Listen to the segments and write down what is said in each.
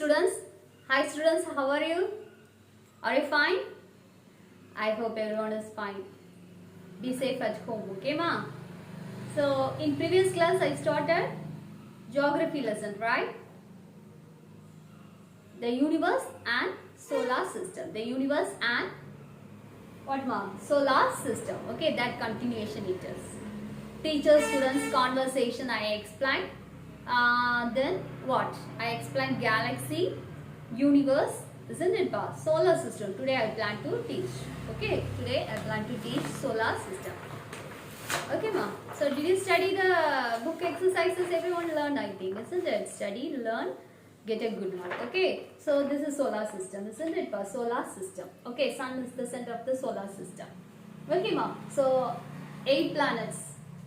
Students, hi students, how are you? Are you fine? I hope everyone is fine. Be safe at home, okay ma? So in previous class I started geography lesson, right? The universe and solar system. The universe and what ma? Solar system. Okay, that continuation it is. Teacher students conversation I explained. Then what? I explained galaxy, universe, isn't it ba? Solar system. Today I plan to teach. Okay, today I plan to teach solar system. Okay ma. So did you study the book exercises? Everyone learned, I think, isn't it? Study, learn, get a good mark. Okay, so this is solar system, isn't it ba? Solar system. Okay, sun is the center of the solar system. Okay ma. So 8 planets: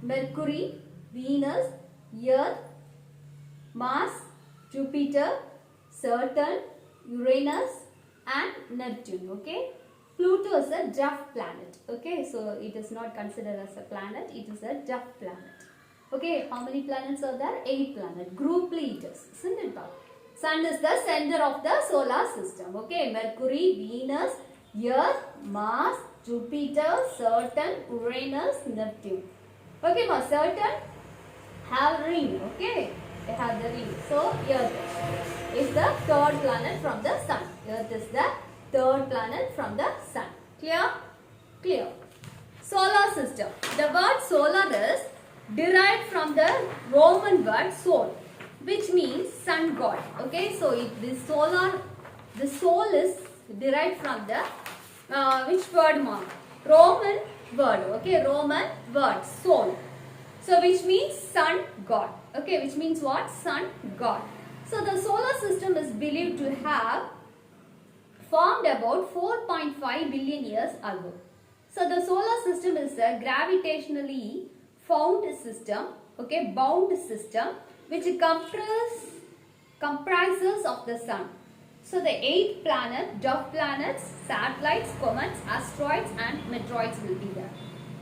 Mercury, Venus, Earth, Mars, Jupiter, Saturn, Uranus and Neptune. Okay, Pluto is a dwarf planet. Okay, so it is not considered as a planet, it is a dwarf planet. Okay, how many planets are there? 8 planets. Grouply it is, isn't it? Sun is the center of the solar system. Okay, Mercury, Venus, Earth, Mars, Jupiter, Saturn, Uranus, Neptune. Okay, ma, Saturn have ring. Okay, they have the ring. So Earth is the third planet from the sun. Earth is the third planet from the sun. Clear? Clear. Solar system. The word solar is derived from the Roman word sol, which means sun god. Okay, so the soul is derived from the which word ma? Roman word. Okay, Roman word soul. So which means sun god. Okay, which means what? Sun god. So the solar system is believed to have formed about 4.5 billion years ago. So the solar system is a gravitationally bound system, okay, bound system which comprises of the sun. So the 8 dwarf planets, satellites, comets, asteroids and meteoroids will be there.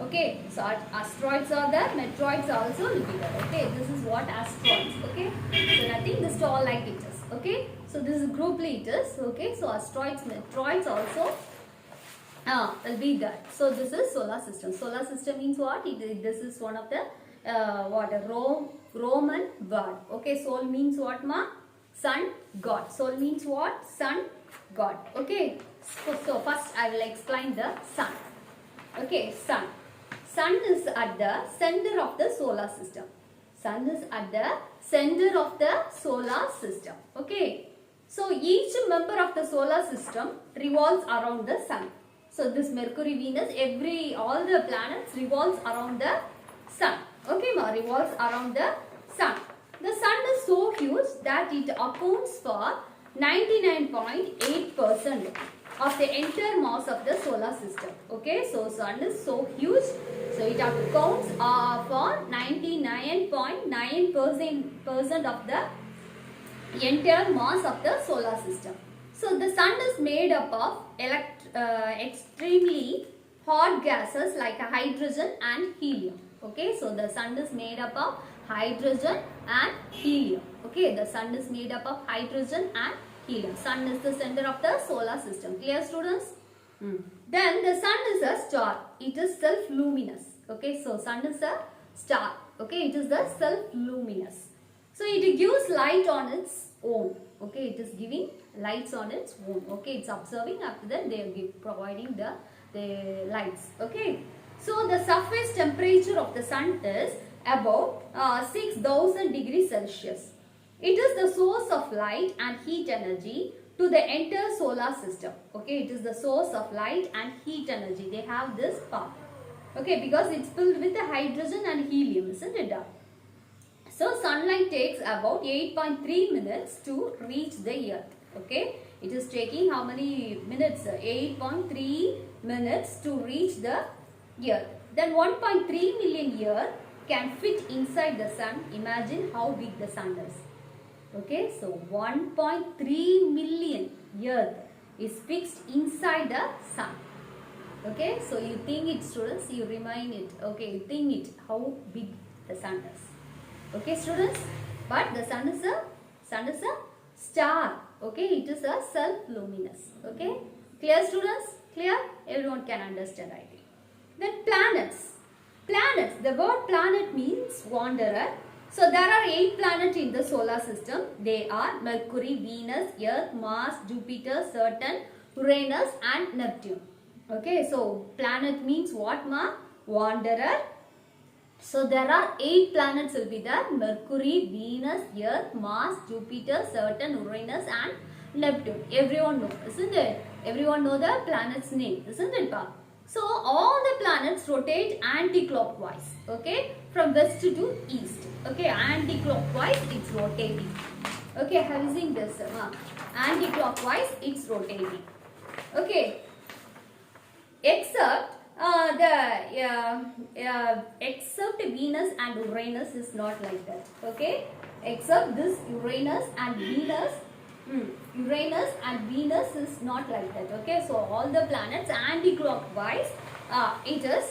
Okay, so asteroids are there, meteoroids also will be there. Okay, this is what asteroids. Okay, so nothing, this is all like it is. Okay, so this is grouply it is. Okay, so asteroids, meteoroids also will be there. So this is solar system. Solar system means what? This is one of the Roman word. Okay, soul means what ma? Sun god. Soul means what? Sun god. Okay, so first I will explain the sun. Okay, sun. Sun is at the center of the solar system. Sun is at the center of the solar system. Okay, so each member of the solar system revolves around the sun. So this Mercury, Venus, all the planets revolves around the sun. Okay ma, revolves around the sun. The sun is so huge that it accounts for 99.8% of the entire mass of the solar system. Okay, so sun is so huge, so it accounts for 99.9% of the entire mass of the solar system. So the sun is made up of extremely hot gases like hydrogen and helium. Okay, so the sun is made up of hydrogen and helium. Okay, the sun is made up of hydrogen and helium. Sun is the center of the solar system. Clear, students? Then the sun is a star. It is self-luminous. Okay, so sun is a star. Okay, it is the self-luminous. So it gives light on its own. Okay, it is giving lights on its own. Okay, it's observing, after that they are providing the lights. Okay, so the surface temperature of the sun is about 6000 degrees Celsius. It is the source of light and heat energy to the entire solar system. Okay, it is the source of light and heat energy. They have this power. Okay, because it's filled with the hydrogen and helium, isn't it? So sunlight takes about 8.3 minutes to reach the earth. Okay, it is taking how many minutes? 8.3 minutes to reach the earth. Then 1.3 million years can fit inside the sun. Imagine how big the sun is. Okay, so 1.3 million earth is fixed inside the sun. Okay, so you think it, students, you remind it. Okay, you think it, how big the sun is. Okay, students, but the sun is a star. Okay, it is a self-luminous. Okay, clear students? Clear? Everyone can understand, I think. Then planets. Planets. The word planet means wanderer. So there are 8 planets in the solar system. They are Mercury, Venus, Earth, Mars, Jupiter, Saturn, Uranus and Neptune. Okay, so planet means what, ma? Wanderer. So there are 8 planets will be there. Mercury, Venus, Earth, Mars, Jupiter, Saturn, Uranus and Neptune. Everyone knows, isn't it? Everyone know the planet's name, isn't it, pa? So all the planets rotate anti-clockwise, okay, from west to east. Okay, anti-clockwise it's rotating. Okay, have you seen this? Anti-clockwise it's rotating. Okay, except except Venus and Uranus is not like that. Okay, except this Uranus and Venus. Uranus and Venus is not like that. Okay, so all the planets anti-clockwise it is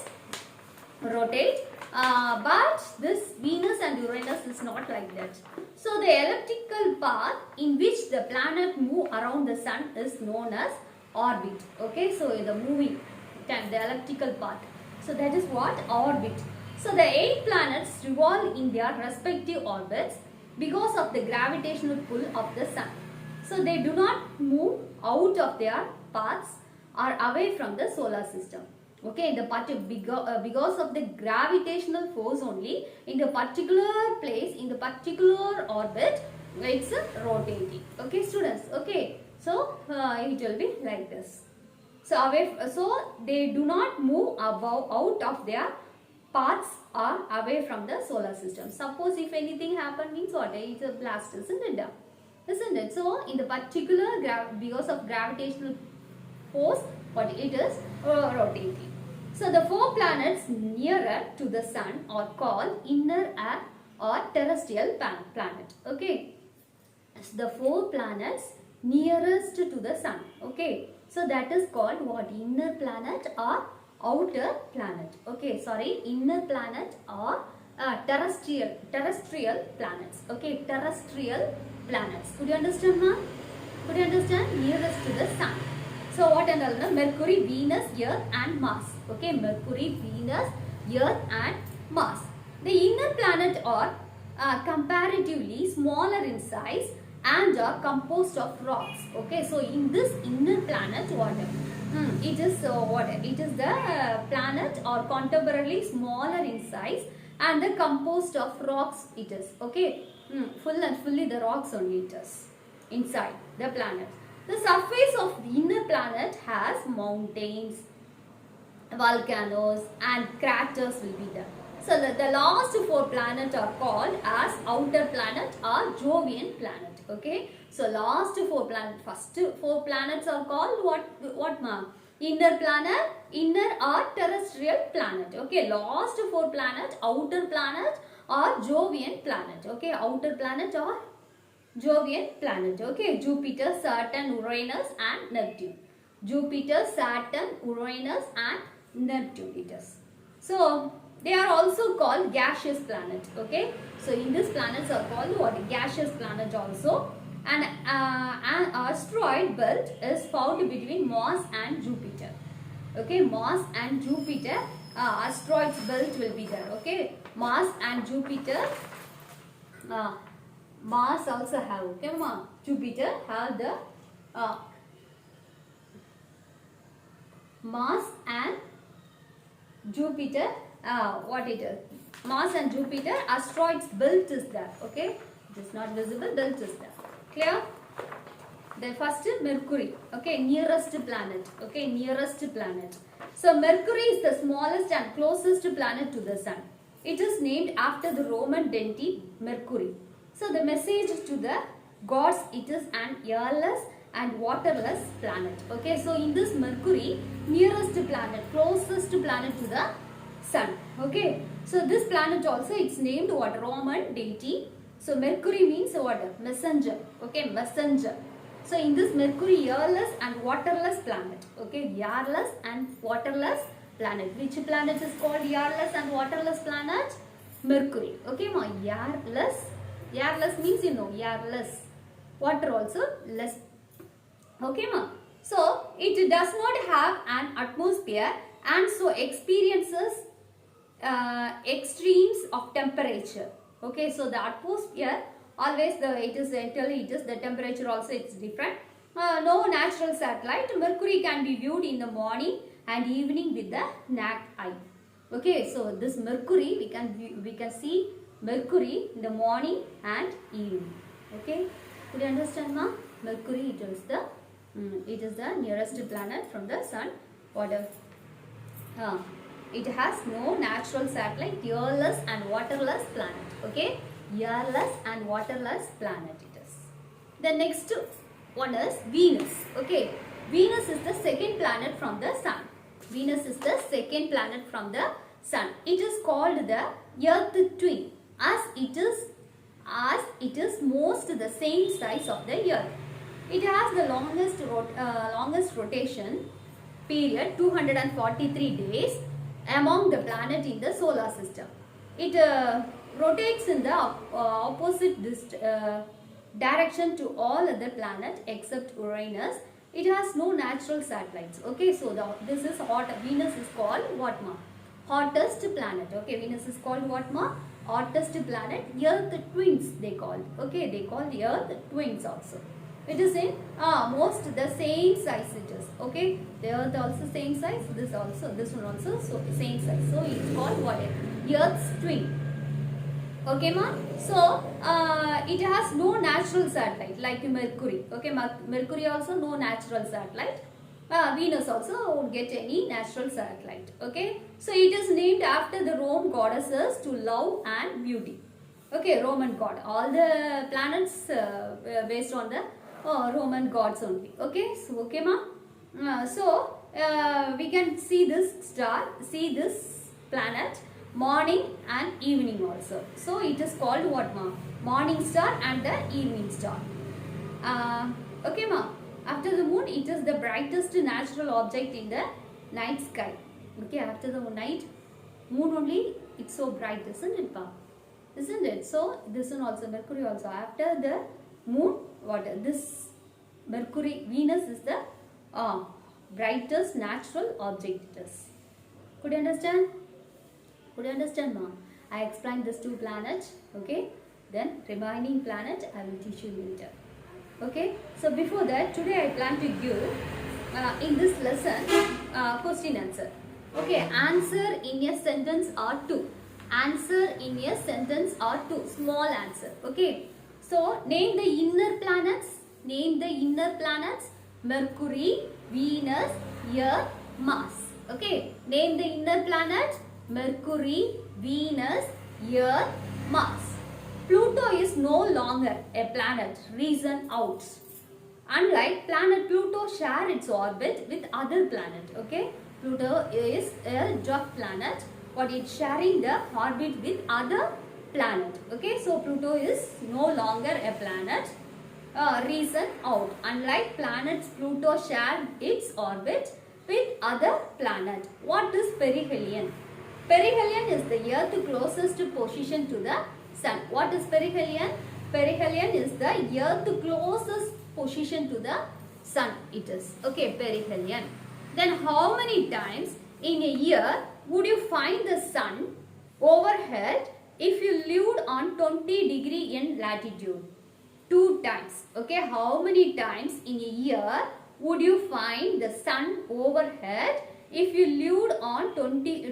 rotate, but this Venus and Uranus is not like that. So the elliptical path in which the planet move around the sun is known as orbit. Okay, so the moving time, the elliptical path. So that is what? Orbit. So the 8 planets revolve in their respective orbits because of the gravitational pull of the sun. So they do not move out of their paths or away from the solar system. Okay, because of the gravitational force only, in the particular place, in the particular orbit, it's rotating. Okay, students. Okay, so it will be like this. So they do not move out of their paths or away from the solar system. Suppose if anything happen means what? It's a blast, isn't it? Isn't it? So in the particular because of gravitational force, what it is rotating. So the 4 planets nearer to the sun are called inner or terrestrial planet. Okay, so the 4 planets nearest to the sun. Okay, so that is called what? Inner planet or outer planet. Okay, sorry, inner planet or terrestrial planets. Okay, terrestrial planets. Could you understand, ma'am? Could you understand? Nearest to the sun. So what and all? Mercury, Venus, Earth and Mars. Okay, Mercury, Venus, Earth and Mars. The inner planet are comparatively smaller in size and are composed of rocks. Okay, so in this inner planet, what? It is what? It is the planet or contemporarily smaller in size and the composed of rocks. It is okay. Full and fully the rocks only it is inside the planet. The surface of the inner planet has mountains, volcanoes and craters will be there. So the last 4 planets are called as outer planet or Jovian planet. Okay, so last 4 planets, first 4 planets are called what ma'am? Inner planet, inner or terrestrial planet. Okay, last 4 planets, outer planet or Jovian planet. Okay, outer planet or Jovian planet. Okay, Jupiter, Saturn, Uranus and Neptune. Jupiter, Saturn, Uranus and Neptune it is. So they are also called gaseous planet. Okay, so in these planets are called what? Gaseous planet also. And an asteroid belt is found between Mars and Jupiter. Okay, Mars and Jupiter asteroids belt will be there. Okay, Mars and Jupiter. Mars also have. Okay, Jupiter have the Mars and Jupiter. What it is? Mars and Jupiter asteroids belt is there. Okay, it is not visible. Belt is there. Clear? The first is Mercury. Okay, nearest planet. Okay, nearest planet. So Mercury is the smallest and closest planet to the sun. It is named after the Roman deity Mercury. So the message to the gods, it is an airless and waterless planet. Okay, so in this Mercury, nearest planet, closest planet to the sun. Okay, so this planet also it's named what? Roman deity. So Mercury means what? Messenger. Okay, messenger. So in this Mercury, airless and waterless planet. Okay, airless and waterless planet. Which planet is called airless and waterless planet? Mercury. Okay, ma, airless. Airless means you know, airless. water also less. Okay, ma. So it does not have an atmosphere and so experiences extremes of temperature. Okay, so the atmosphere always the temperature also it's different. No natural satellite. Mercury can be viewed in the morning and evening with the naked eye. Okay, so this Mercury we can see Mercury in the morning and evening. Okay, could you understand, ma? Mercury it is the nearest planet from the sun. It has no natural satellite, airless and waterless planet. Okay, airless and waterless planet it is. The next one is Venus. Okay, Venus is the second planet from the sun. Venus is the second planet from the sun. It is called the Earth twin as it is most the same size of the Earth. It has the longest rotation period 243 days among the planet in the solar system. It rotates in the opposite direction to all other planets except Uranus. It has no natural satellites. Okay, so this is hot. Venus is called what, ma? Hottest planet. Okay, Venus is called what, ma? Hottest planet. Earth twins they called. Okay, they call the Earth twins also. It is in most the same size it is. Okay, the Earth also same size. This one also so same size. So it's called what? Earth's twin. Okay, ma. So it has no natural satellite like Mercury. Okay, Mercury also no natural satellite. Venus also won't get any natural satellite. Okay, so it is named after the Rome goddesses to love and beauty. Okay, Roman god. All the planets based on the Roman gods only. Okay, so okay, ma. We can see this star, see this planet morning and evening also. So it is called what, ma? Morning star and the evening star. Okay, ma. After the moon, it is the brightest natural object in the night sky. Okay, after the night, moon only it's so bright, isn't it, pa? Isn't it? So this one also, Mercury also. After the moon, this Mercury, Venus is the brightest natural object it is. Could you understand? Could you understand, ma? I explained these two planets. Okay, then remaining planet I will teach you later. Okay, so before that, today I plan to give in this lesson question answer. Okay, answer in a sentence or two. Answer in a sentence or two. Small answer. Okay, so name the inner planets. Name the inner planets: Mercury, Venus, Earth, Mars. Okay, name the inner planets: Mercury, Venus, Earth, Mars. Pluto is no longer a planet. Reason out. Unlike planet Pluto share its orbit with other planet. Okay, Pluto is a dwarf planet, but it's sharing the orbit with other planet. Okay, so Pluto is no longer a planet. Reason out. Unlike planets, Pluto share its orbit with other planet. What is perihelion? Perihelion is the Earth closest position to the Sun. What is perihelion? Perihelion is the Earth closest position to the Sun. It is. Okay, perihelion. Then how many times in a year would you find the Sun overhead if you lived on 20 degree in latitude? 2 times. Okay, how many times in a year would you find the Sun overhead if you lived on 20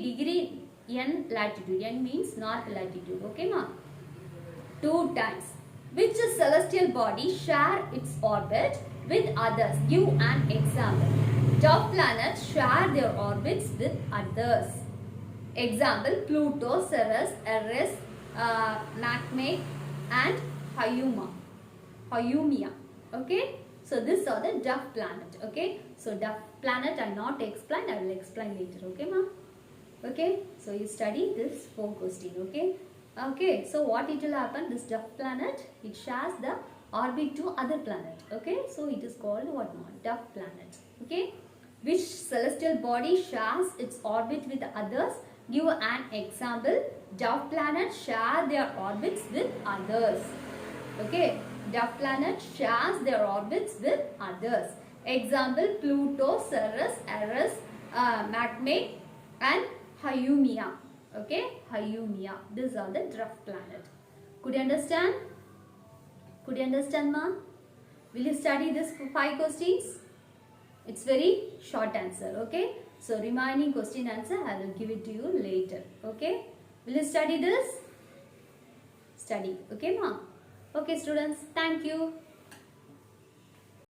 degree N latitude? N means north latitude. Okay, ma? 2 times. Which celestial body share its orbit with others? Give an example. Dwarf planets share their orbits with others. Example: Pluto, Ceres, Eris, Makemake and Haumea. Okay, so these are the dwarf planet. Okay, so dwarf planet I not explain, I will explain later. Okay, ma? Okay, so you study this 4 question. Okay, okay, so what it will happen? This dwarf planet, it shares the orbit to other planet. Okay, so it is called what, ma? Dwarf planet. Okay, which celestial body shares its orbit with others? Give an example. Dwarf planets share their orbits with others. Okay, dwarf planets shares their orbits with others. Example, Pluto, Ceres, Eris, Magme and Haumea. Okay, Haumea. These are the dwarf planet. Could you understand? Could you understand, ma? Will you study this 5 questions? It's very short answer. Okay. So remaining question answer I will give it to you later. Okay. Will you study this? Study. Okay, ma? Okay, students. Thank you.